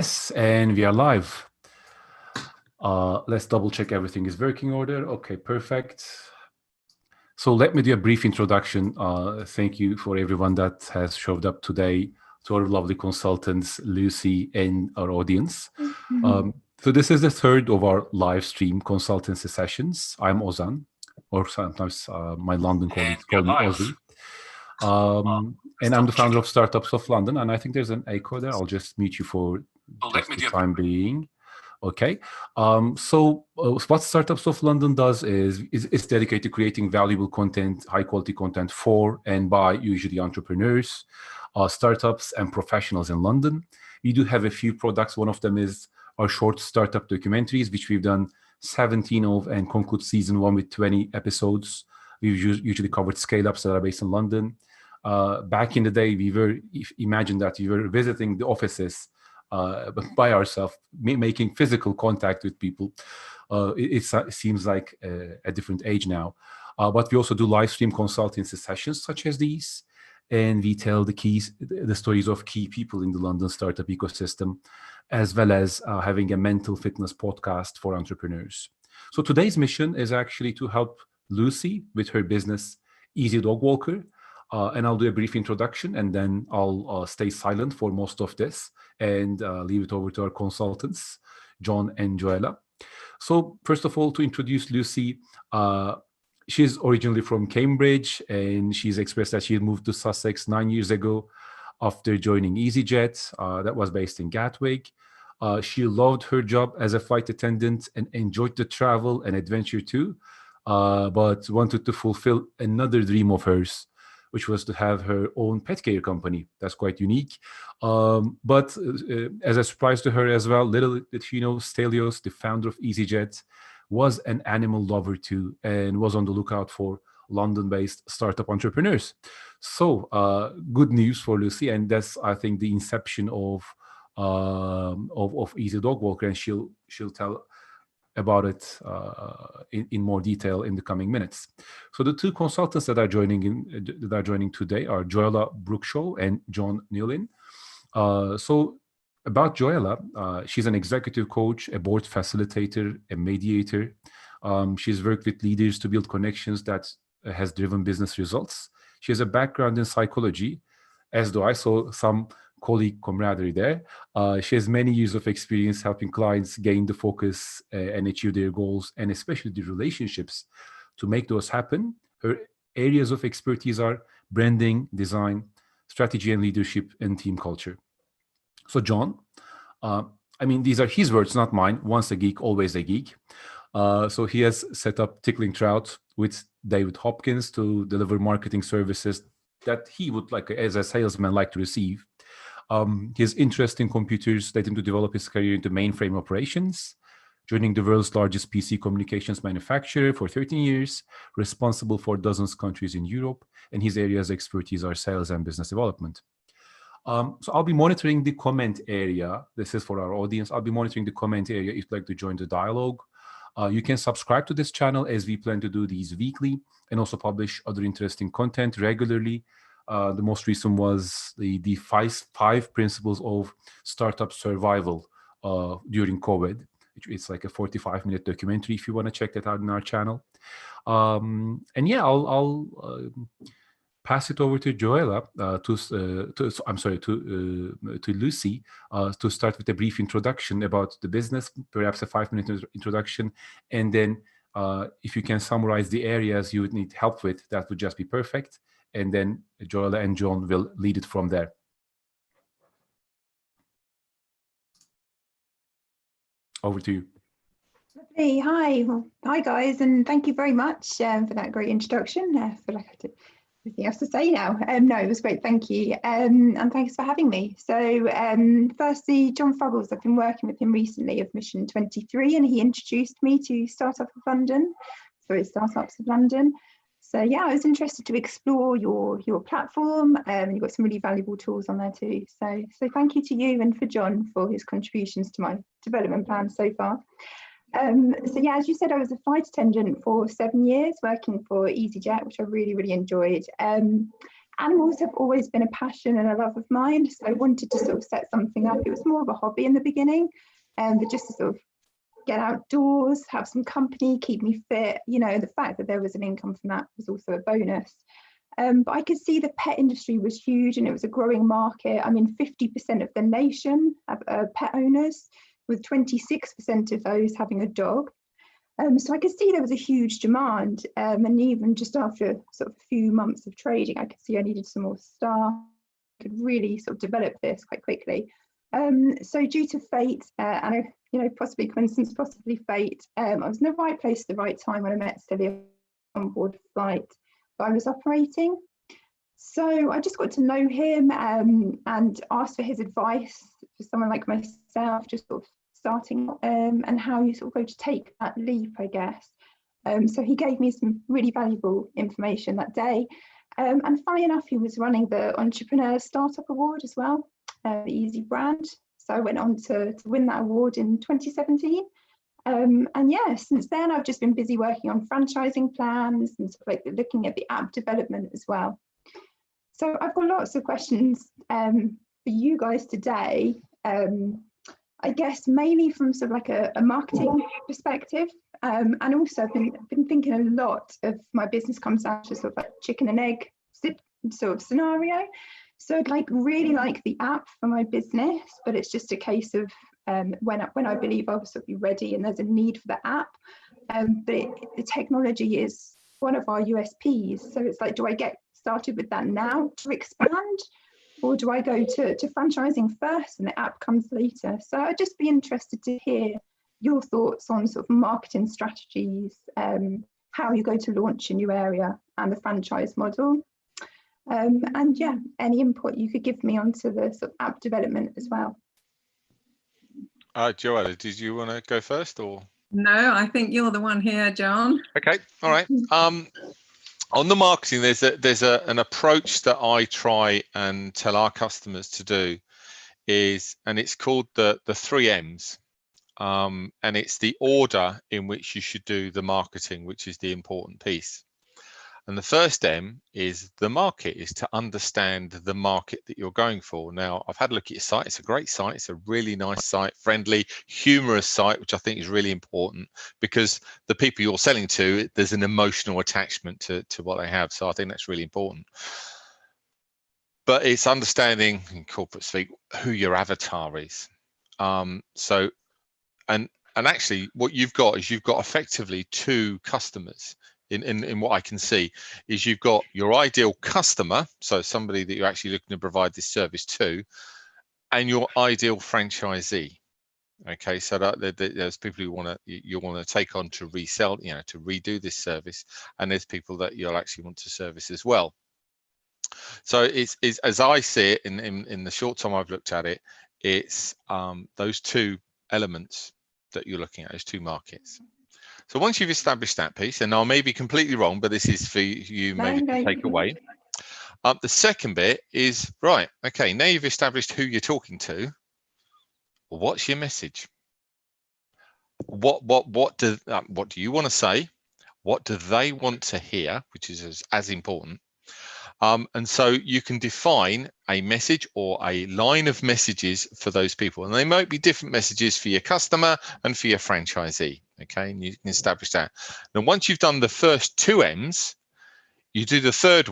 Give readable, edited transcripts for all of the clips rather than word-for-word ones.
Yes, and we are live. Let's double check everything is working order. Okay, perfect. So let me do a brief introduction. Thank you for everyone that has showed up today, to our lovely consultants, Lucy, and our audience. So this is the third of our live stream consultancy sessions. I'm Ozan, or sometimes my London colleagues call me Ozzy. And I'm the founder of Startups of London, and I think there's an echo there. I'll just mute you for just the time being. Okay. So what Startups of London does is it's dedicated to creating valuable content, high quality content for and by usually entrepreneurs, startups and professionals in London. We do have a few products. One of them is our short startup documentaries, which we've done 17 of and conclude season 1 with 20 episodes. We've usually covered scale-ups that are based in London. Back in the day, imagine that we were visiting the offices by ourselves, making physical contact with people. It seems like a different age now. But we also do live stream consultancy sessions such as these, and we tell the stories of key people in the London startup ecosystem, as well as having a mental fitness podcast for entrepreneurs. So today's mission is actually to help Lucy with her business, EasyDogWalker. And I'll do a brief introduction, and then I'll stay silent for most of this and leave it over to our consultants, John and Joella. So first of all, to introduce Lucy, she's originally from Cambridge, and she's expressed that she moved to Sussex 9 years ago after joining EasyJet, that was based in Gatwick. She loved her job as a flight attendant and enjoyed the travel and adventure too, but wanted to fulfill another dream of hers, which was to have her own pet care company. That's quite unique. But as a surprise to her as well, little did she know, Stelios, the founder of EasyJet, was an animal lover too, and was on the lookout for London-based startup entrepreneurs. So good news for Lucy, and that's, I think, the inception of EasyDogWalker, and she'll tell about it in more detail in the coming minutes. So the two consultants that are joining today are Joella Brookshaw and John Newlin. So about Joella, she's an executive coach, a board facilitator, a mediator. She's worked with leaders to build connections that has driven business results. She has a background in psychology, as do I, so some colleague camaraderie there. She has many years of experience helping clients gain the focus and achieve their goals, and especially the relationships to make those happen. Her areas of expertise are branding, design, strategy and leadership, and team culture. So John, these are his words, not mine. Once a geek, always a geek. So he has set up Tickling Trout with David Hopkins to deliver marketing services that he would like, as a salesman, like to receive. His interest in computers led him to develop his career into mainframe operations, joining the world's largest PC communications manufacturer for 13 years, responsible for dozens of countries in Europe, and his areas of expertise are sales and business development. So I'll be monitoring the comment area. This is for our audience. I'll be monitoring the comment area if you'd like to join the dialogue. You can subscribe to this channel, as we plan to do these weekly and also publish other interesting content regularly. The most recent was the five principles of startup survival during COVID. It's like a 45-minute documentary if you want to check that out in our channel. And yeah, I'll pass it over to Joella, to Lucy, to start with a brief introduction about the business, perhaps a 5-minute introduction, and then if you can summarize the areas you would need help with, that would just be perfect. And then Joella and John will lead it from there. Over to you. Hey, hi. Well, hi, guys, and thank you very much for that great introduction. I feel like I have everything else to say now. No, it was great, thank you. And thanks for having me. So firstly, John Fuggles, I've been working with him recently of Mission 23, and he introduced me to Startups of London. So yeah, I was interested to explore your platform. You've got some really valuable tools on there too. So thank you to you and for John for his contributions to my development plan so far. So yeah, as you said, I was a flight attendant for 7 years working for EasyJet, which I really, really enjoyed. animals have always been a passion and a love of mine, so I wanted to sort of set something up. It was more of a hobby in the beginning, but just to sort of get outdoors, have some company, keep me fit. You know, the fact that there was an income from that was also a bonus. But I could see the pet industry was huge and it was a growing market. I mean, 50% of the nation have pet owners, with 26% of those having a dog. So I could see there was a huge demand, and even just after sort of a few months of trading, I could see I needed some more staff. I could really sort of develop this quite quickly. So due to fate, and you know, possibly coincidence, possibly fate, I was in the right place at the right time when I met Celia on board flight that I was operating. So I just got to know him and asked for his advice for someone like myself, just sort of starting and how you sort of go to take that leap, I guess. So he gave me some really valuable information that day. And funny enough, he was running the Entrepreneur Startup Award as well, the Easy brand. So I went on to win that award in 2017. And yeah, since then I've just been busy working on franchising plans and sort of like looking at the app development as well. So I've got lots of questions for you guys today. I guess mainly from sort of like a marketing perspective, and also I've been thinking a lot of my business comes down to sort of like chicken and egg sort of scenario. So I'd like really like the app for my business, but it's just a case of when I believe I will sort of be ready and there's a need for the app. But the technology is one of our USPs. So it's like, do I get started with that now to expand? Or do I go to franchising first and the app comes later? So I'd just be interested to hear your thoughts on sort of marketing strategies, how you go to launch a new area and the franchise model. And yeah, any input you could give me onto the sort of app development as well. Joella, did you want to go first or? No, I think you're the one here, John. Okay, all right. On the marketing, there's an approach that I try and tell our customers to do and it's called the 3 M's. And it's the order in which you should do the marketing, which is the important piece. And the first M is the market, is to understand the market that you're going for. Now, I've had a look at your site. It's a great site. It's a really nice site, friendly, humorous site, which I think is really important because the people you're selling to, there's an emotional attachment to what they have. So I think that's really important. But it's understanding, in corporate speak, who your avatar is. And actually what you've got is you've got effectively 2 customers in what I can see is you've got your ideal customer, so somebody that you're actually looking to provide this service to, and your ideal franchisee. Okay, so that there's people who you want to take on to resell, you know, to redo this service, and there's people that you'll actually want to service as well. So it's as I see it in the short time I've looked at it, it's those 2 elements that you're looking at, those 2 markets. So once you've established that piece, and I may be completely wrong, but this is for you maybe to take away. The second bit is, right, okay, now you've established who you're talking to, what's your message? What do you want to say? What do they want to hear, which is as important? And so you can define a message or a line of messages for those people. And they might be different messages for your customer and for your franchisee. Okay, and you can establish that. Now, once you've done the first 2 M's, you do the third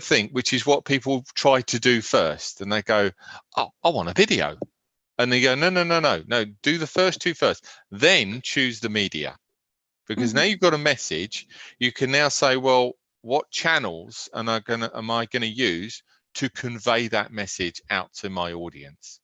thing, which is what people try to do first. And they go, oh, I want a video. And they go, no, do the first 2 first. Then choose the media. Because now you've got a message, you can now say, well, what channels am I going to use to convey that message out to my audience?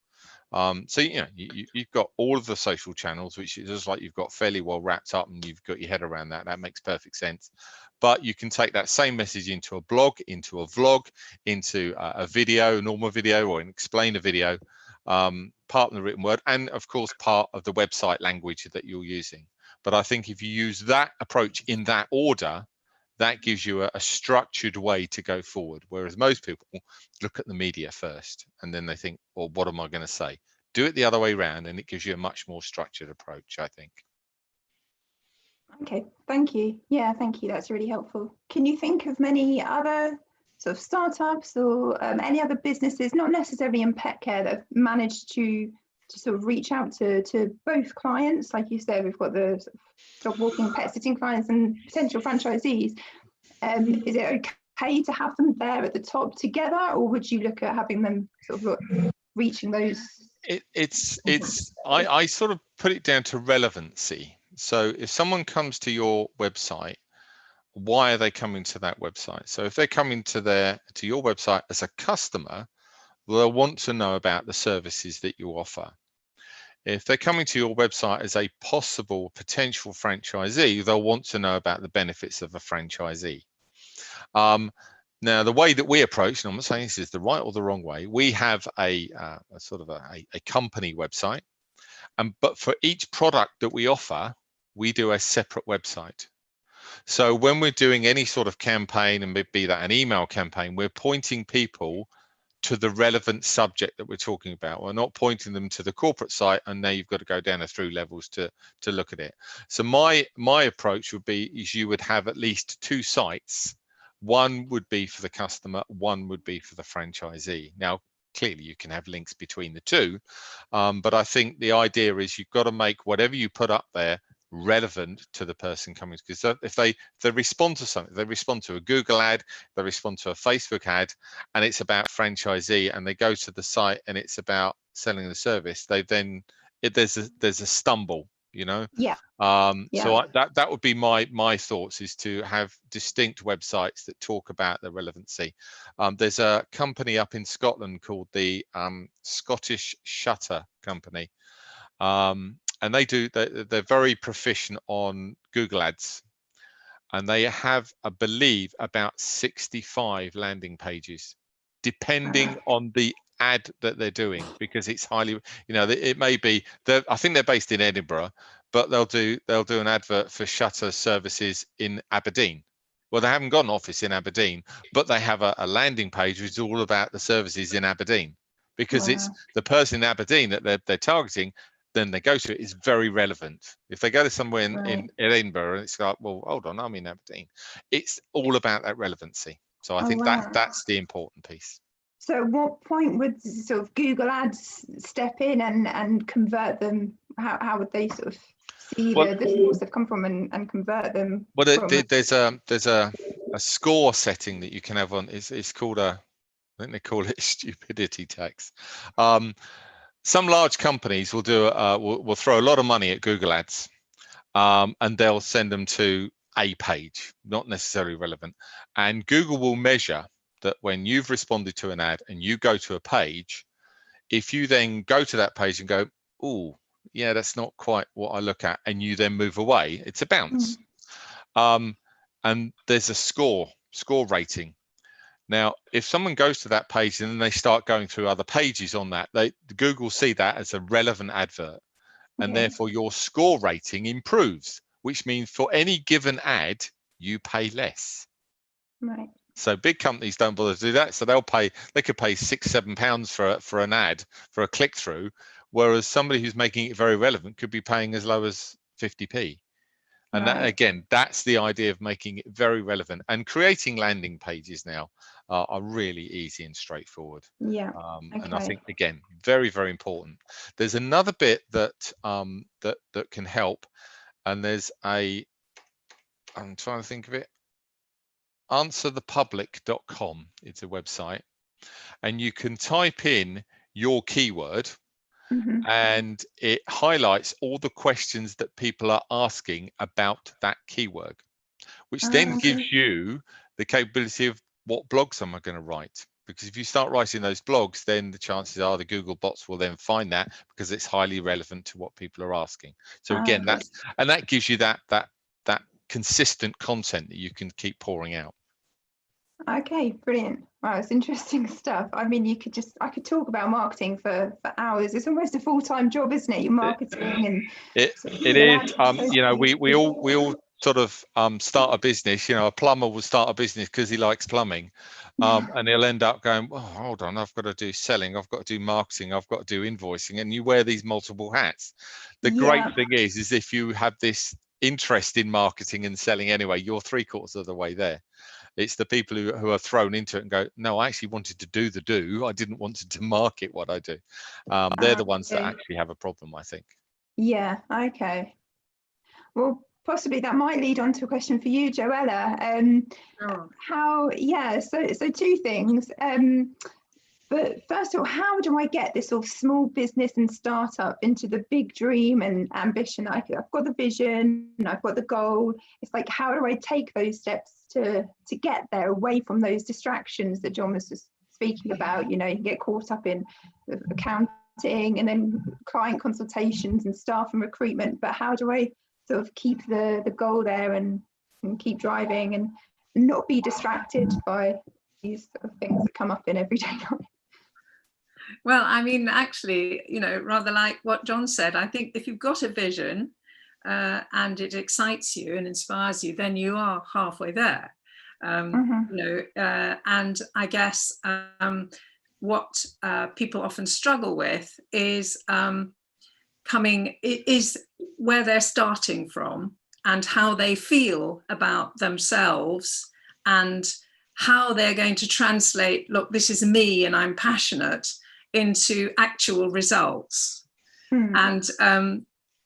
So you know you've got all of the social channels, which is just like you've got fairly well wrapped up, and you've got your head around that. That makes perfect sense. But you can take that same message into a blog, into a vlog, into a video, a normal video, or an explainer video, part of the written word, and of course part of the website language that you're using. But I think if you use that approach in that order, that gives you a structured way to go forward. Whereas most people look at the media first and then they think, well, what am I going to say? Do it the other way around, and it gives you a much more structured approach, I think. Okay, thank you. Yeah, thank you. That's really helpful. Can you think of many other sort of startups or any other businesses, not necessarily in pet care, that have managed to sort of reach out to both clients? Like you said, we've got the sort of dog walking, pet sitting clients and potential franchisees. Is it okay to have them there at the top together, or would you look at having them sort of reaching those? I sort of put it down to relevancy. So if someone comes to your website, why are they coming to that website? So if they're coming to your website as a customer, they'll want to know about the services that you offer. If they're coming to your website as a possible potential franchisee, they'll want to know about the benefits of a franchisee. Now, the way that we approach, and I'm not saying this is the right or the wrong way, we have a sort of a company website, but for each product that we offer, we do a separate website. So when we're doing any sort of campaign, and be that an email campaign, we're pointing people to the relevant subject that we're talking about. We're not pointing them to the corporate site, and now you've got to go down the through levels to look at it. So my approach would be is you would have at least 2 sites. One would be for the customer, one would be for the franchisee. Now, clearly you can have links between the two, but I think the idea is you've got to make whatever you put up there relevant to the person coming, because if they respond to something, they respond to a Google ad, they respond to a Facebook ad, and it's about franchisee, and they go to the site and it's about selling the service, there's a stumble, you know. Yeah. So that would be my thoughts, is to have distinct websites that talk about the relevancy. There's a company up in Scotland called the Scottish Shutter Company, and they're very proficient on Google Ads, and they have, I believe, about 65 landing pages, depending on the ad that they're doing, because it's highly, you know, it may be, I think they're based in Edinburgh, but they'll do an advert for shutter services in Aberdeen. Well, they haven't got an office in Aberdeen, but they have a landing page which is all about the services in Aberdeen, because it's the person in Aberdeen that they're targeting. Then they go to it is very relevant. If they go to somewhere in Edinburgh, and it's like, well, hold on, I'm in Aberdeen. It's all about that relevancy. So I think that's the important piece. So at what point would sort of Google Ads step in and convert them? How would they sort of see the source they've come from and convert them? Well, there's a score setting that you can have on. It's called I think they call it stupidity tax. Some large companies will do will throw a lot of money at Google Ads, and they'll send them to a page, not necessarily relevant. And Google will measure that when you've responded to an ad and you go to a page, if you then go to that page and go, oh, yeah, that's not quite what I look at, and you then move away, it's a bounce. And there's a score rating. Now, if someone goes to that page and then they start going through other pages on that, Google see that as a relevant advert, and therefore your score rating improves, which means for any given ad, you pay less. Right. So big companies don't bother to do that. So they could pay £6-7 for an ad, for a click through, whereas somebody who's making it very relevant could be paying as low as 50p. And that, again, that's the idea of making it very relevant. And creating landing pages now are really easy and straightforward. Yeah. And I think, again, very, very important. There's another bit that that can help, and there's I'm trying to think of it. Answerthepublic.com. It's a website, and you can type in your keyword. And it highlights all the questions that people are asking about that keyword, which then gives you the capability of what blogs am I going to write? Because if you start writing those blogs, then the chances are the Google bots will then find that, because it's highly relevant to what people are asking. So again, that gives you that consistent content that you can keep pouring out. Okay, brilliant. Wow, it's interesting stuff. I mean, I could talk about marketing for hours. It's almost a full-time job, isn't it? Your marketing and it is. You know, we all sort of start a business. You know, a plumber will start a business because he likes plumbing, and he'll end up going, oh, hold on, I've got to do selling, I've got to do marketing, I've got to do invoicing, and you wear these multiple hats. The great thing is if you have this interest in marketing and selling anyway, you're 3/4 of the way there. It's the people who are thrown into it and go, no, I actually wanted to do the do. I didn't want to market what I do. They're the ones that actually have a problem, I think. Yeah, okay. Well, possibly that might lead on to a question for you, Joella. So two things. But first of all, how do I get this sort of small business and startup into the big dream and ambition? I've got the vision, and I've got the goal. It's like, how do I take those steps to get there, away from those distractions that John was just speaking about? You know, you get caught up in accounting and then client consultations and staff and recruitment. But how do I sort of keep the goal there and keep driving and not be distracted by these sort of things that come up in everyday life? Well, I mean, actually, you know, rather like what John said, I think if you've got a vision and it excites you and inspires you, then you are halfway there. You know, and I guess what people often struggle with is where they're starting from and how they feel about themselves and how they're going to translate, look, this is me and I'm passionate, into actual results. And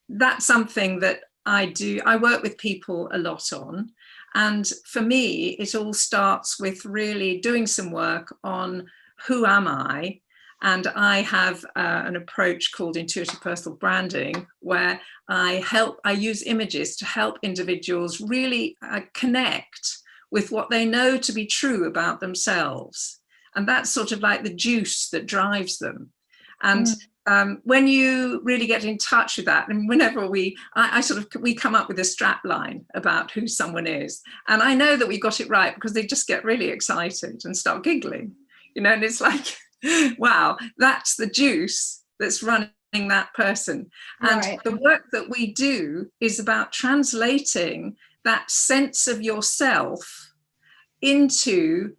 that's something that I do. I work with people a lot on. And for me, it all starts with really doing some work on who am I? And I have an approach called intuitive personal branding, where I use images to help individuals really connect with what they know to be true about themselves. And that's sort of like the juice that drives them. And when you really get in touch with that, and whenever we come up with a strap line about who someone is, and I know that we got it right because they just get really excited and start giggling, you know, and it's like, wow, that's the juice that's running that person. And the work that we do is about translating that sense of yourself into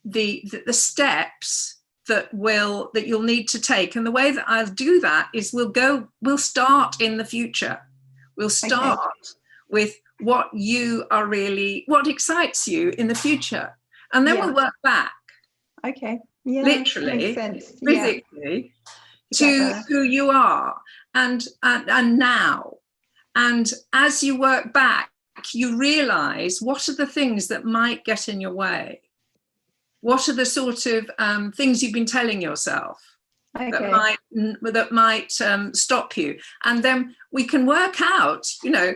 the steps that you'll need to take. And the way that I'll do that is we'll start in the future. We'll start with what excites you in the future. And then we'll work back. Okay. Yeah. Literally, makes sense. physically, to who you are and now. And as you work back, you realize what are the things that might get in your way. What are the sort of things you've been telling yourself that might stop you? And then we can work out, you know,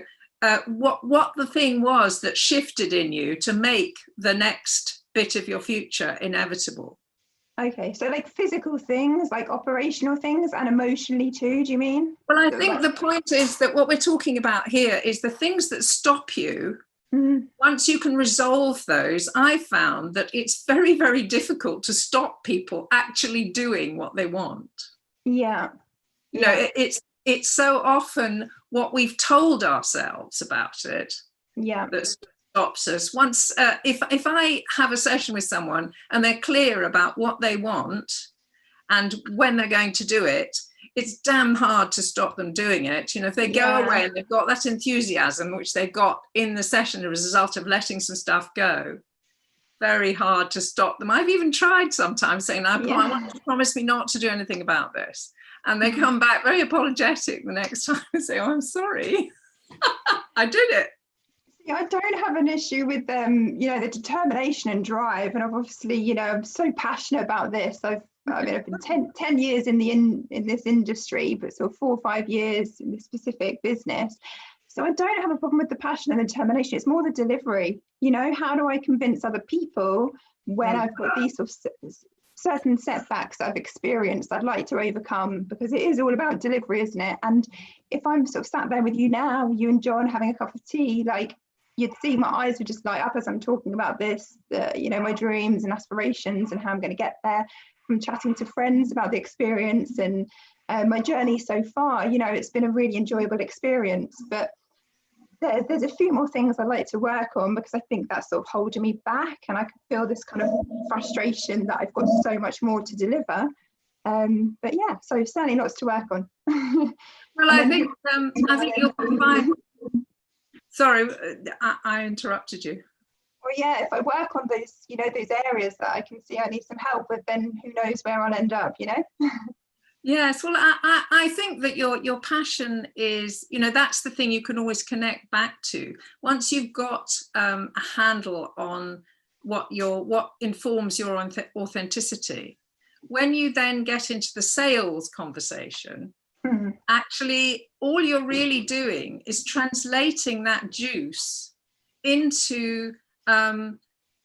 what the thing was that shifted in you to make the next bit of your future inevitable. Okay, so like physical things, like operational things, and emotionally too, do you mean? Well, I think the point is that what we're talking about here is the things that stop you. Once you can resolve those, I found that it's very, very difficult to stop people actually doing what they want. You know, it's so often what we've told ourselves about it that stops us. Once, if I have a session with someone and they're clear about what they want and when they're going to do it, it's damn hard to stop them doing it. You know, if they go away and they've got that enthusiasm, which they've got in the session as a result of letting some stuff go, very hard to stop them. I've even tried sometimes saying, I want you to promise me not to do anything about this. And they come back very apologetic the next time and say, oh, I'm sorry. I did it. Yeah, I don't have an issue with you know, the determination and drive. And obviously, you know, I'm so passionate about this. I've been 10 years in this industry, but sort of 4 or 5 years in this specific business. So I don't have a problem with the passion and the determination. It's more the delivery. You know, how do I convince other people when I've got these sort of certain setbacks that I've experienced I'd like to overcome, because it is all about delivery, isn't it? And if I'm sort of sat there with you now, you and John having a cup of tea, like, you'd see my eyes would just light up as I'm talking about this, you know, my dreams and aspirations and how I'm going to get there. From chatting to friends about the experience and my journey so far, you know, it's been a really enjoyable experience. But there's a few more things I'd like to work on, because I think that's sort of holding me back, and I can feel this kind of frustration that I've got so much more to deliver. But yeah, so certainly lots to work on. Well, I think you'll find. Sorry, I interrupted you. Well, yeah, if I work on those, those areas that I can see I need some help with, then who knows where I'll end up, Yes, well, I think that your passion is, that's the thing you can always connect back to. Once you've got a handle on what informs your authenticity, when you then get into the sales conversation, actually all you're really doing is translating that juice into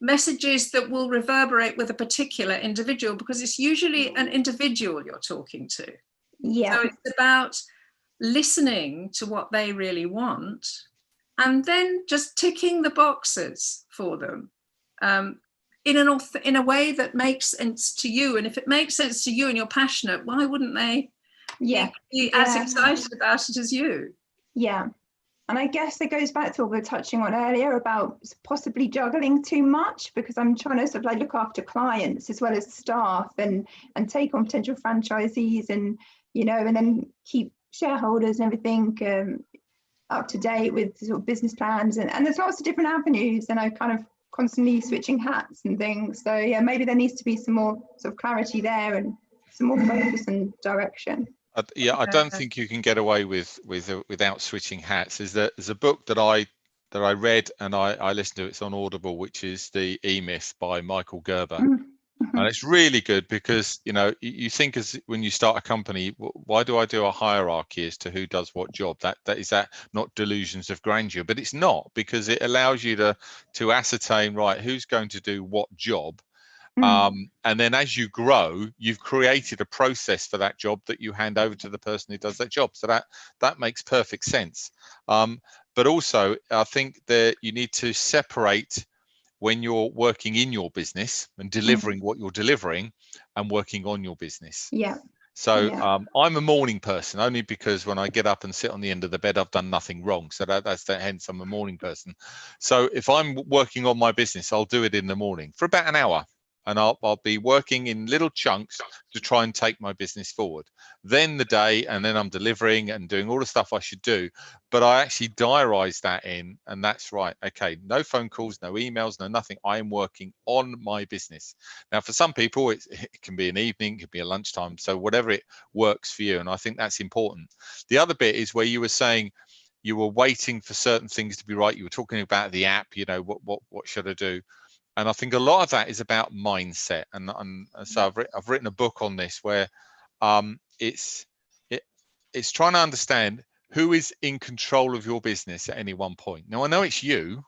messages that will reverberate with a particular individual, because it's usually an individual you're talking to. Yeah. So it's about listening to what they really want and then just ticking the boxes for them in a way that makes sense to you. And if it makes sense to you and you're passionate, why wouldn't they be as excited about it as you? Yeah. And I guess it goes back to what we were touching on earlier about possibly juggling too much, because I'm trying to sort of like look after clients as well as staff and take on potential franchisees and, and then keep shareholders and everything up to date with sort of business plans. And there's lots of different avenues, and I kind of constantly switching hats and things. So yeah, maybe there needs to be some more sort of clarity there and some more focus and direction. I don't think you can get away without switching hats. There's a book that I read and I listened to. It's on Audible, which is The E-Myth by Michael Gerber. And it's really good because you think when you start a company, why do I do a hierarchy as to who does what job? That is not delusions of grandeur, but it's not, because it allows you to ascertain, right, who's going to do what job. And then as you grow, you've created a process for that job that you hand over to the person who does that job. So that makes perfect sense. But also, I think that you need to separate when you're working in your business and delivering what you're delivering and working on your business. Yeah. So I'm a morning person, only because when I get up and sit on the end of the bed, I've done nothing wrong. So hence I'm a morning person. So if I'm working on my business, I'll do it in the morning for about an hour. And I'll be working in little chunks to try and take my business forward. Then the day, and then I'm delivering and doing all the stuff I should do. But I actually diarise that in, and that's right. Okay, no phone calls, no emails, no nothing. I am working on my business. Now, for some people, it can be an evening, it could be a lunchtime. So whatever it works for you. And I think that's important. The other bit is where you were saying you were waiting for certain things to be right. You were talking about the app, what should I do? And I think a lot of that is about mindset. And so I've written a book on this where it's trying to understand who is in control of your business at any one point. Now, I know it's you,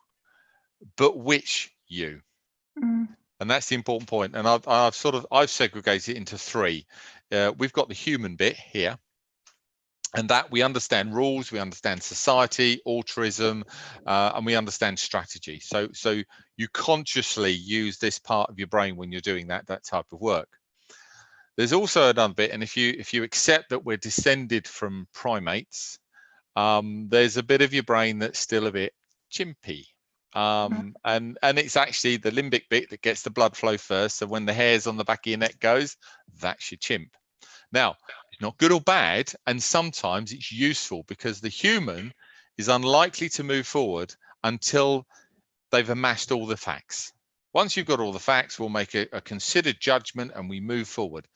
but which you? And that's the important point. And I've segregated it into three. We've got the human bit here. And that we understand rules, we understand society, altruism, and we understand strategy. So you consciously use this part of your brain when you're doing that type of work. There's also another bit, and if you accept that we're descended from primates, there's a bit of your brain that's still a bit chimpy. And it's actually the limbic bit that gets the blood flow first. So when the hairs on the back of your neck goes, that's your chimp. Now, it's not good or bad, and sometimes it's useful because the human is unlikely to move forward until they've amassed all the facts. Once you've got all the facts, we'll make a considered judgment and we move forward.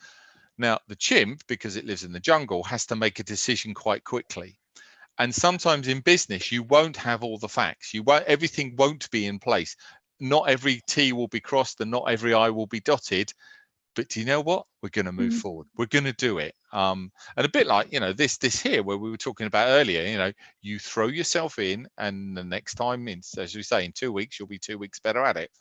Now, the chimp, because it lives in the jungle, has to make a decision quite quickly. And sometimes in business, you won't have all the facts. Everything won't be in place. Not every T will be crossed and not every I will be dotted. But do you know what? We're going to move forward. We're going to do it. And a bit like, this here where we were talking about earlier, you throw yourself in and the next time, as we say, in 2 weeks, you'll be 2 weeks better at it.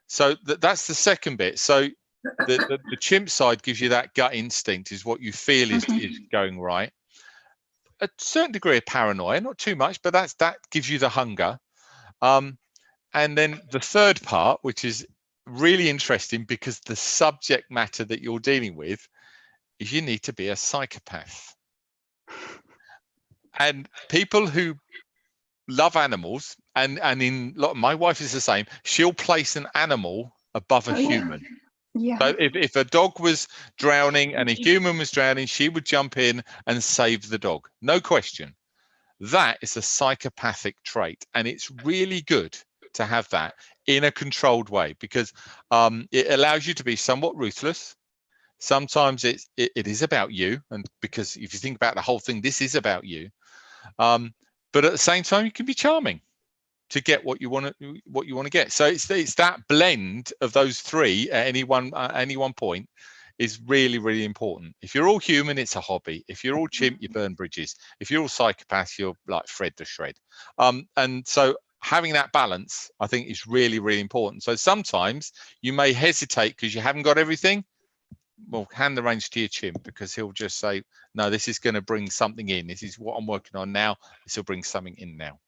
So that's the second bit. So the chimp side gives you that gut instinct is what you feel is going right. A certain degree of paranoia, not too much, but that gives you the hunger. And then the third part, which is really interesting because the subject matter that you're dealing with is you need to be a psychopath. And people who love animals, and my wife is the same, she'll place an animal above a human. Yeah. So if a dog was drowning and a human was drowning, she would jump in and save the dog. No question. That is a psychopathic trait, and it's really good to have that in a controlled way, because it allows you to be somewhat ruthless. Sometimes it is about you, and because if you think about the whole thing, this is about you. But at the same time, you can be charming to get what you want to get. So it's that blend of those three at any one point is really, really important. If you're all human, it's a hobby. If you're all chimp, you burn bridges. If you're all psychopaths, you're like Fred the Shred. And so having that balance, I think, is really, really important. So sometimes you may hesitate because you haven't got everything. Well, hand the reins to your chimp, because he'll just say, no, this is going to bring something in. This is what I'm working on now. This will bring something in now.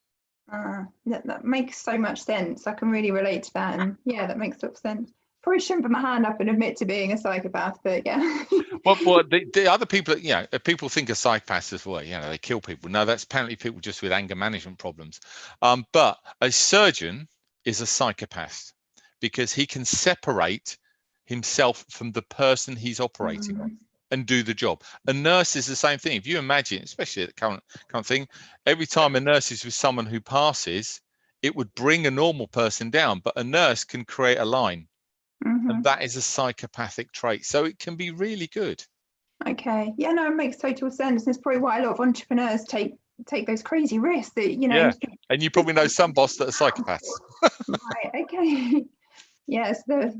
That makes so much sense. I can really relate to that. And yeah, that makes total sense. Probably shouldn't put my hand up and admit to being a psychopath, but yeah. well, the other people, people think of psychopaths as well, they kill people. No, that's apparently people just with anger management problems. But a surgeon is a psychopath because he can separate himself from the person he's operating on and do the job. A nurse is the same thing. If you imagine, especially at the current thing, every time a nurse is with someone who passes, it would bring a normal person down, but a nurse can create a line. And that is a psychopathic trait. So it can be really good. Okay. Yeah, no, it makes total sense. It's probably why a lot of entrepreneurs take those crazy risks that, Yeah. And you probably know some boss that are psychopaths. Right. Okay. Yes. No,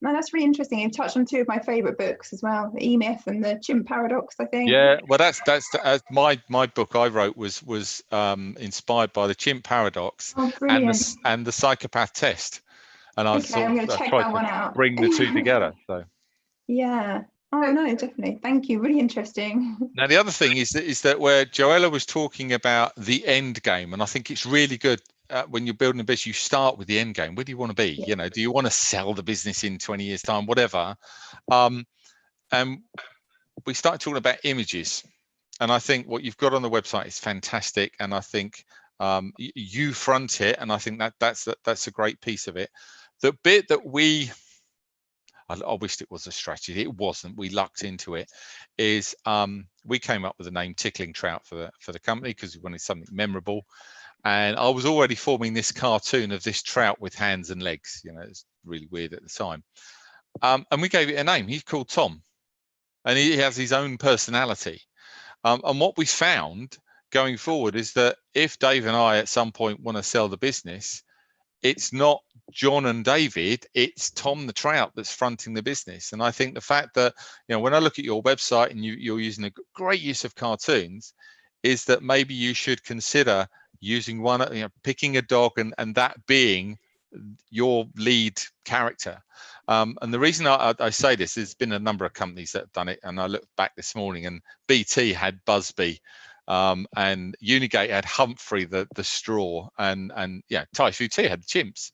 that's really interesting. You've touched on two of my favorite books as well, the E-Myth and the Chimp Paradox, I think. Yeah. Well, that's my book I wrote was inspired by the Chimp Paradox and the psychopath test. And I'm going to check that one out. Bring the two together. So. Yeah. Oh no, definitely. Thank you. Really interesting. Now the other thing is that where Joella was talking about the end game, and I think it's really good when you're building a business, you start with the end game. Where do you want to be? Yeah. Do you want to sell the business in 20 years' time, whatever? And we started talking about images, and I think what you've got on the website is fantastic, and I think you front it, and I think that's a great piece of it. The bit that I wished it was a strategy. It wasn't. We lucked into it. Is we came up with the name Tickling Trout for the company because we wanted something memorable. And I was already forming this cartoon of this trout with hands and legs. It's really weird at the time. And we gave it a name. He's called Tom, and he has his own personality. And what we found going forward is that if Dave and I at some point want to sell the business, it's not John and David, it's Tom the Trout that's fronting the business. And I think the fact that, when I look at your website and you're using a great use of cartoons, is that maybe you should consider using picking a dog and that being your lead character. And the reason I say this, there's been a number of companies that have done it. And I looked back this morning and BT had Busby. And Unigate had Humphrey the straw, and Tai Fu Tea had the chimps,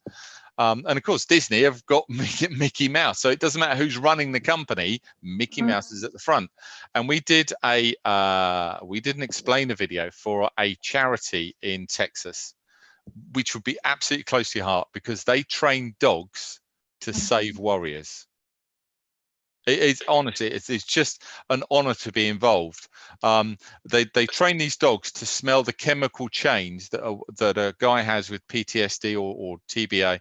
and of course Disney have got Mickey Mouse. So it doesn't matter who's running the company, Mickey Mouse is at the front. And we did an explainer video for a charity in Texas, which would be absolutely close to your heart because they train dogs to save warriors. It's honestly, it's just an honor to be involved. They train these dogs to smell the chemical change that a guy has with PTSD or TBA,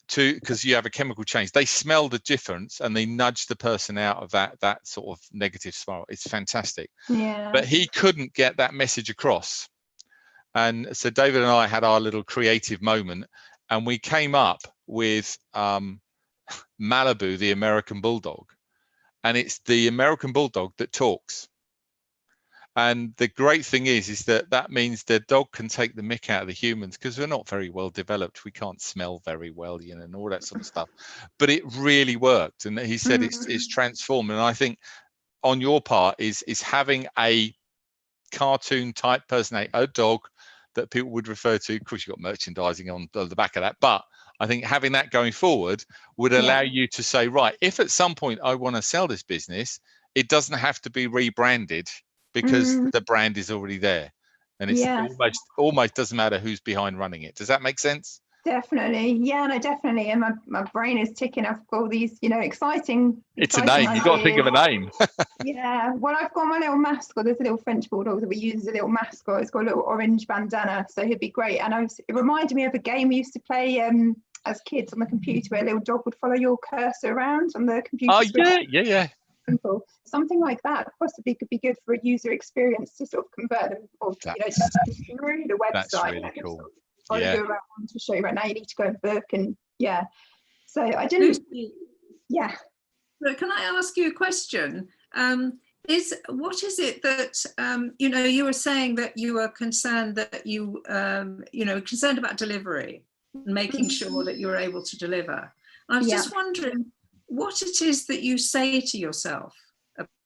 because you have a chemical change. They smell the difference and they nudge the person out of that sort of negative spiral. It's fantastic. Yeah. But he couldn't get that message across, and so David and I had our little creative moment, and we came up with Malibu, the American Bulldog, and it's the American Bulldog that talks. And the great thing is that means the dog can take the mick out of the humans because we're not very well developed. We can't smell very well, and all that sort of stuff. But it really worked, and he said it's transformed. And I think on your part is having a cartoon type personality, a dog that people would refer to. Of course, you've got merchandising on the back of that, but I think having that going forward would allow you to say, right, if at some point I want to sell this business, it doesn't have to be rebranded because the brand is already there. And it's almost doesn't matter who's behind running it. Does that make sense? Definitely. Yeah, no, definitely. And my brain is ticking off all these, exciting. It's a exciting name. You've got to think of a ideas. name. Yeah. Well, I've got my little mascot. There's a little French bulldog that we use as a little mascot. It's got a little orange bandana, so he'd be great. And it reminded me of a game we used to play as kids on the computer, where a little dog would follow your cursor around on the computer. Oh, screen. yeah. Simple. Something like that possibly could be good for a user experience to sort of convert them, or through the website. That's really cool. Follow Yeah. you around to show you right now you need to go and book, and yeah. So I didn't. Yeah. But can I ask you a question? What is it that you were saying that you were concerned that concerned about delivery and making sure that you were able to deliver. I was just wondering what it is that you say to yourself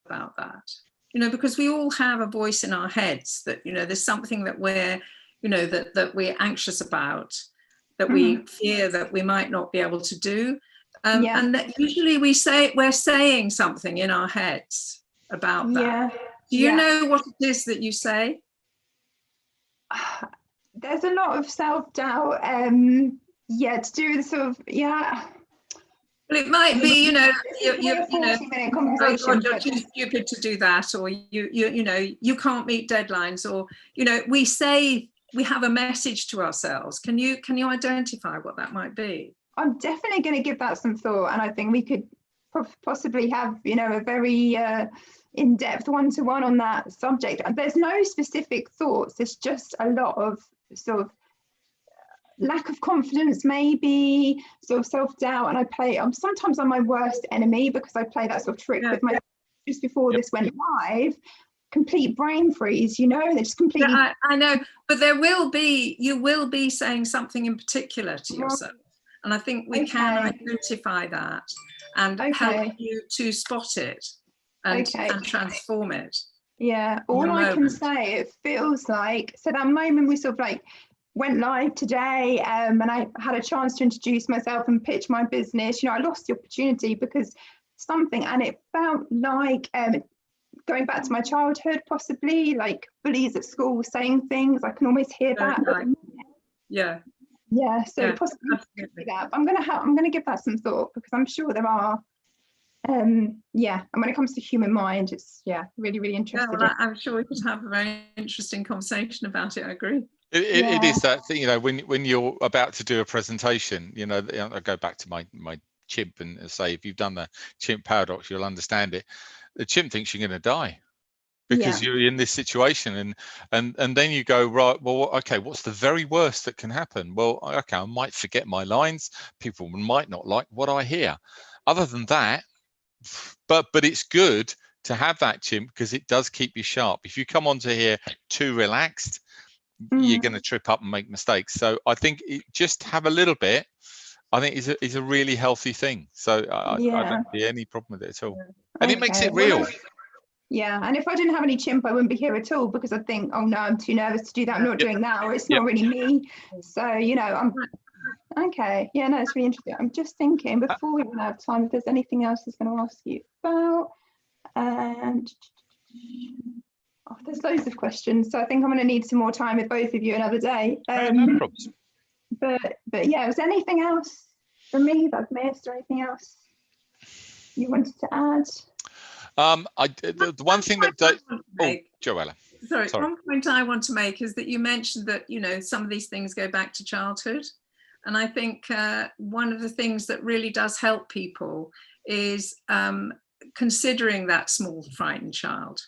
about that. Because we all have a voice in our heads that there's something that we're that we're anxious about, that we fear that we might not be able to do. And that usually we're saying something in our heads about that. Do you know what it is that you say? There's a lot of self-doubt. To do the sort of Well, it might be, you're too stupid to do that, or you can't meet deadlines, or we say we have a message to ourselves. Can you identify what that might be? I'm definitely going to give that some thought, and I think we could possibly have a very in-depth one-to-one on that subject. There's no specific thoughts. There's just a lot of sort of lack of confidence, maybe sort of self-doubt, and I'm sometimes my worst enemy, because I play that sort of trick with my just before this went live. Complete brain freeze, they just completely. I know, but you will be saying something in particular to yourself, and I think we can identify that and help you to spot it and transform it. Yeah, all I can say, it feels like, so that moment we sort of like went live today, and I had a chance to introduce myself and pitch my business. I lost the opportunity because something, and it felt like going back to my childhood, possibly like bullies at school saying things. I can almost hear that. So possibly that. I'm gonna give that some thought, because I'm sure there are. And when it comes to human mind, it's really, really interesting. I'm sure we could have a very interesting conversation about it. I agree. It is that thing, when you're about to do a presentation, I go back to my chimp and say, if you've done the chimp paradox, you'll understand it. The chimp thinks you're going to die because you're in this situation, and then you go, right, well, okay, what's the very worst that can happen? Well, okay, I might forget my lines. People might not like what I hear. Other than that, but it's good to have that chimp, because it does keep you sharp. If you come onto here too relaxed, you're going to trip up and make mistakes. So I think just have a little bit, I think is a really healthy thing. So I don't see any problem with it at all. And it makes it real. And if I didn't have any chimp, I wouldn't be here at all, because I think, oh no, I'm too nervous to do that. I'm not doing that, or it's not really me. So, I'm okay. Yeah, no, it's really interesting. I'm just thinking, before we run out of time, if there's anything else I was going to ask you about. And there's loads of questions, so I think I'm going to need some more time with both of you another day. No problems. But yeah, was there anything else from me that I've missed, or anything else you wanted to add? The one thing that Joella. Sorry, one point I want to make is that you mentioned that some of these things go back to childhood, and I think one of the things that really does help people is considering that small frightened child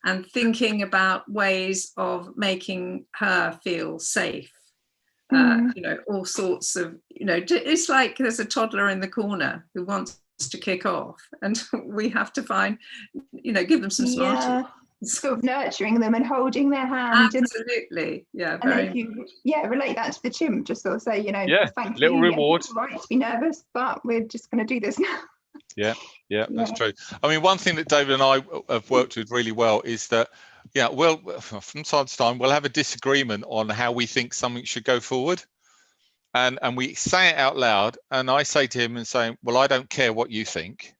and thinking about ways of making her feel safe. All sorts of, it's like there's a toddler in the corner who wants to kick off, and we have to find, give them some Smarties. Sort of nurturing them and holding their hand. Absolutely. And if you relate that to the chimp, just sort of say, thank little you. reward. It's right to be nervous, but we're just going to do this now. That's true. I mean, one thing that David and I have worked with really well is that, from time to time, we'll have a disagreement on how we think something should go forward. And we say it out loud, and I say to him and say, well, I don't care what you think.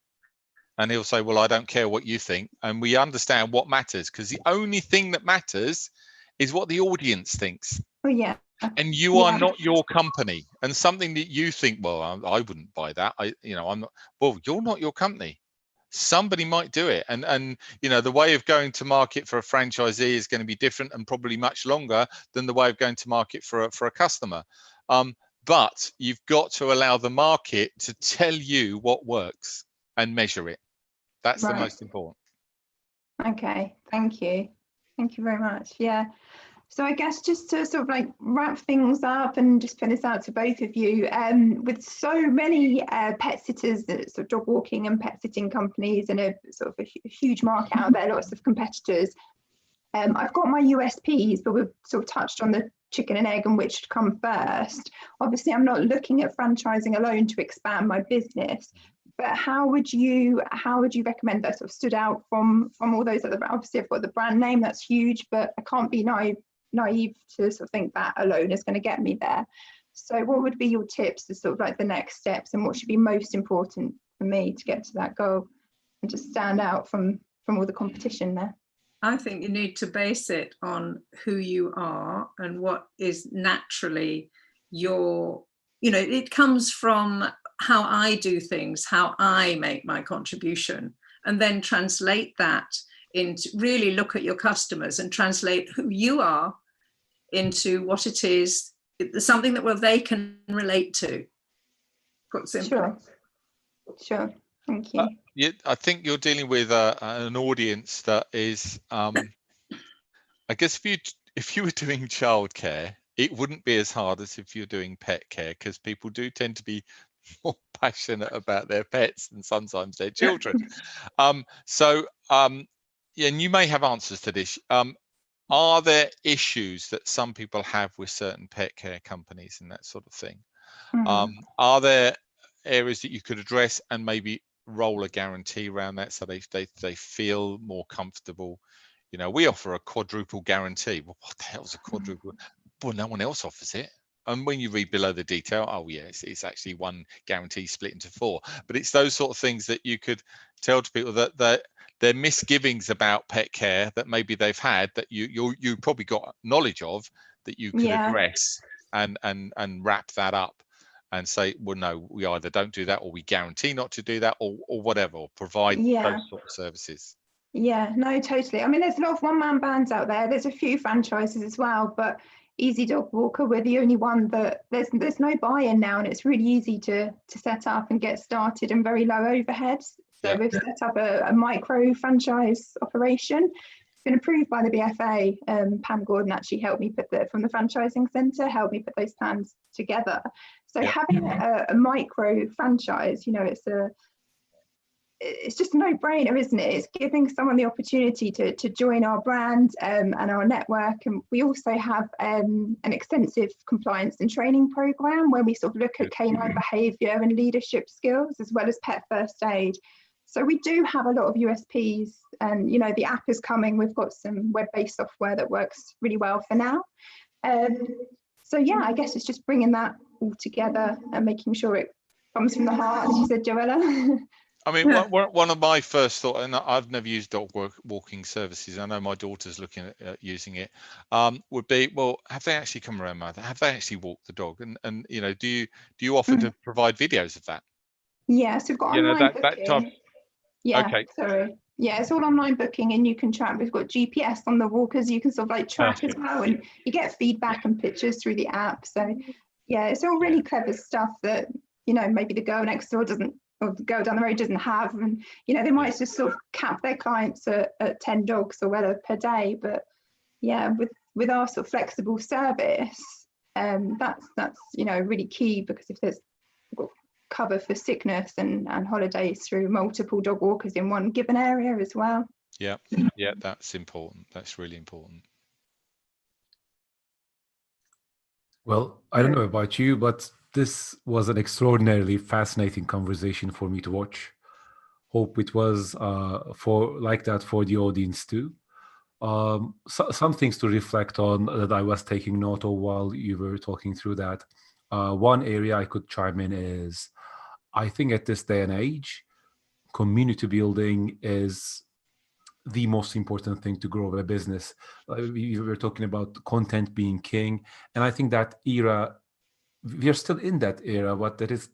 And he'll say, well, I don't care what you think. And we understand what matters, because the only thing that matters is what the audience thinks. Oh, yeah. and you are not your company, and something that you think, well, I wouldn't buy that. I'm not. Well, you're not your company. Somebody might do it, and the way of going to market for a franchisee is going to be different and probably much longer than the way of going to market for a customer. But you've got to allow the market to tell you what works and measure it. That's the most important. Okay, thank you very much. Yeah, so I guess just to sort of like wrap things up and just put this out to both of you, with so many pet sitters, sort of dog walking and pet sitting companies, and a sort of a huge market out there, lots of competitors. I've got my USPs, but we've sort of touched on the chicken and egg and which should come first. Obviously, I'm not looking at franchising alone to expand my business, but how would you recommend that sort of stood out from all those other? Obviously, I've got the brand name, that's huge, but I can't be naive to sort of think that alone is going to get me there. So what would be your tips to sort of like the next steps, and what should be most important for me to get to that goal and just stand out from all the competition there? I think you need to base it on who you are and what is naturally your, it comes from how I do things, how I make my contribution, and then translate that into, really look at your customers and translate who you are into what it is, something that they can relate to. Put simply. Sure. Thank you. I think you're dealing with an audience that is, I guess if you were doing childcare, it wouldn't be as hard as if you're doing pet care, because people do tend to be more passionate about their pets than sometimes their children. And you may have answers to this. Are there issues that some people have with certain pet care companies and that sort of thing? Are there areas that you could address and maybe roll a guarantee around that so they feel more comfortable? We offer a quadruple guarantee. Well, what the hell's a quadruple? Well, no one else offers it. And when you read below the detail, oh yeah, it's actually one guarantee split into 4. But it's those sort of things that you could tell to people that their misgivings about pet care that maybe they've had, that you probably got knowledge of, that you could address and wrap that up and say, well, no, we either don't do that, or we guarantee not to do that, or whatever, or provide those sort of services. Yeah, no, totally. I mean, there's a lot of one-man bands out there. There's a few franchises as well, but EasyDogWalker, we're the only one that there's no buy-in now, and it's really easy to set up and get started, and very low overheads. So we've set up a micro franchise operation. It's been approved by the BFA. Pam Gordon actually helped me from the franchising centre, helped me put those plans together. So having a micro franchise, it's just a no-brainer, isn't it? It's giving someone the opportunity to join our brand and our network. And we also have an extensive compliance and training program where we sort of look at canine behaviour and leadership skills, as well as pet first aid. So we do have a lot of USPs, and the app is coming. We've got some web-based software that works really well for now. So yeah, I guess it's just bringing that all together and making sure it comes from the heart, as you said, Joella. I mean, one of my first thoughts, and I've never used dog walking services, I know my daughter's looking at using it, would be, well, have they actually come around, Mother? Have they actually walked the dog? And do you offer to provide videos of that? Yes, we've got online booking. Okay. Sorry. Yeah, it's all online booking, and you can track. We've got GPS on the walkers. You can sort of like track as well, and you get feedback and pictures through the app. So yeah, it's all really clever stuff that maybe the girl next door doesn't, or the girl down the road doesn't have, and they might just sort of cap their clients at 10 dogs or whatever per day. But yeah, with our sort of flexible service, that's really key, because if there's cover for sickness and holidays through multiple dog walkers in one given area as well. Yeah, that's important. That's really important. Well, I don't know about you, but this was an extraordinarily fascinating conversation for me to watch. Hope it was like that for the audience too. Some things to reflect on that I was taking note of while you were talking through that. One area I could chime in is, I think at this day and age, community building is the most important thing to grow a business. We were talking about content being king, and I think that era, we are still in that era, but that is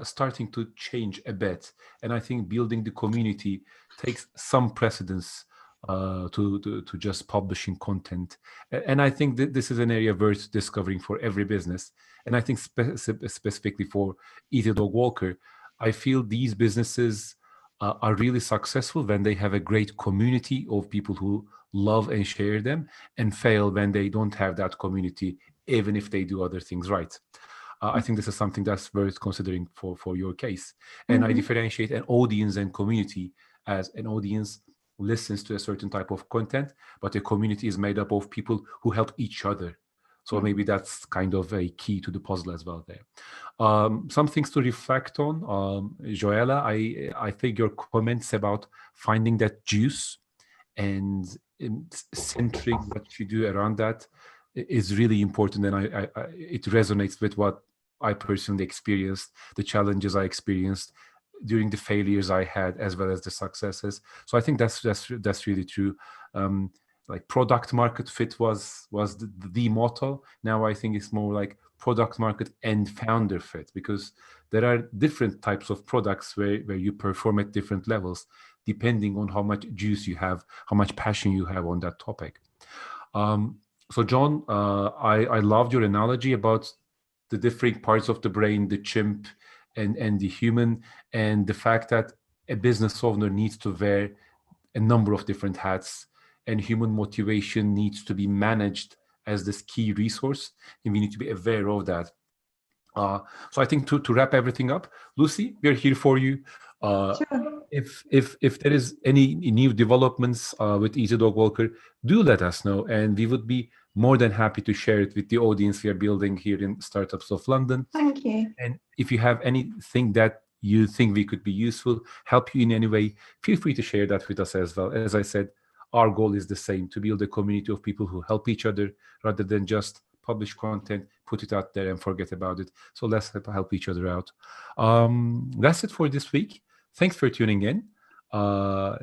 starting to change a bit. And I think building the community takes some precedence to just publishing content. And I think that this is an area worth discovering for every business. And I think specifically for EasyDogWalker, I feel these businesses are really successful when they have a great community of people who love and share them, and fail when they don't have that community, even if they do other things right. I think this is something that's worth considering for your case. And I differentiate an audience and community, as an audience listens to a certain type of content, but a community is made up of people who help each other. So maybe that's kind of a key to the puzzle as well there. Some things to reflect on. Joella, I think your comments about finding that juice and centering what you do around that is really important. And it resonates with what I personally experienced, the challenges I experienced during the failures I had, as well as the successes. So I think that's really true. Like product market fit was the motto. Now I think it's more like product market and founder fit, because there are different types of products where you perform at different levels, depending on how much juice you have, how much passion you have on that topic. So John, I loved your analogy about the different parts of the brain, the chimp and the human, and the fact that a business owner needs to wear a number of different hats, and human motivation needs to be managed as this key resource, and we need to be aware of that. So I think to wrap everything up, Lucy, we're here for you. Sure. If there is any new developments with EasyDogWalker, do let us know, and we would be more than happy to share it with the audience we are building here in Startups of London. Thank you. And if you have anything that you think we could be useful, help you in any way, feel free to share that with us as well. As I said, our goal is the same, to build a community of people who help each other rather than just publish content, put it out there and forget about it. So let's help each other out. That's it for this week. Thanks for tuning in.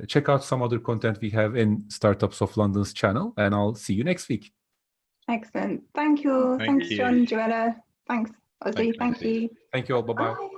Check out some other content we have in Startups of London's channel, and I'll see you next week. Excellent. Thank you. Thank Thanks, you. John, Joella. Thanks, Ozzy. Thank Thank you. you. Thank you all. Bye-bye. Bye.